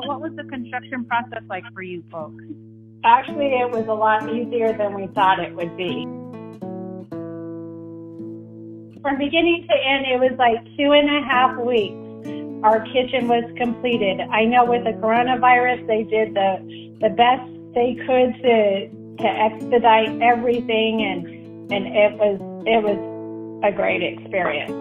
What was the construction process like for you folks? Actually, it was a lot easier than we thought it would be. From beginning to end, it was like 2.5 weeks. Our kitchen was completed. I know with the coronavirus, they did the best they could to expedite everything, and it was a great experience.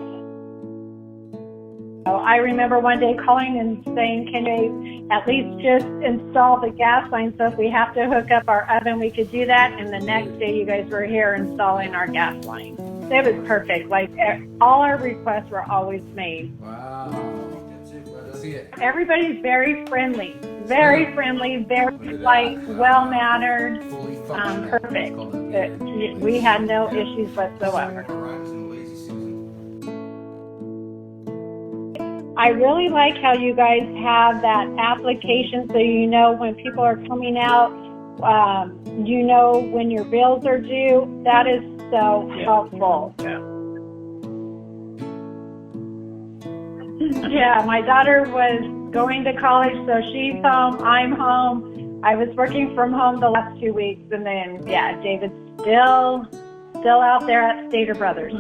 So I remember one day calling and saying, can they at least just install the gas line, so if we have to hook up our oven, we could do that. And the next day you guys were here installing our gas line. It was perfect. Like, all our requests were always made. Wow. Everybody's very friendly, very well-mannered, perfect. We had no issues whatsoever. I really like how you guys have that application, so you know when people are coming out, you know when your bills are due. That is so helpful. Yeah, my daughter was going to college, so she's home, I'm home. I was working from home the last 2 weeks, and then, David's still out there at Stater Brothers.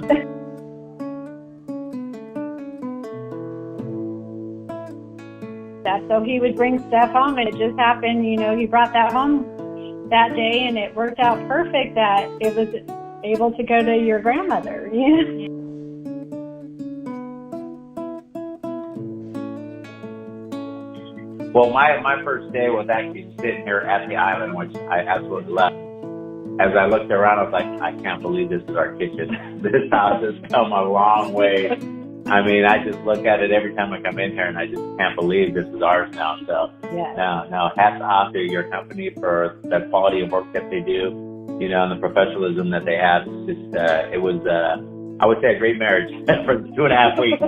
So he would bring stuff home, and it just happened, he brought that home that day, and it worked out perfect that it was able to go to your grandmother. Well, my first day was actually sitting here at the island, which I absolutely loved. As I looked around, I was like, I can't believe this is our kitchen. This house has come a long way. I mean, I just look at it every time I come in here, and I just can't believe this is ours now. So now hats off to your company for the quality of work that they do, and the professionalism that they have. It's just, it was, I would say, a great marriage for 2.5 weeks.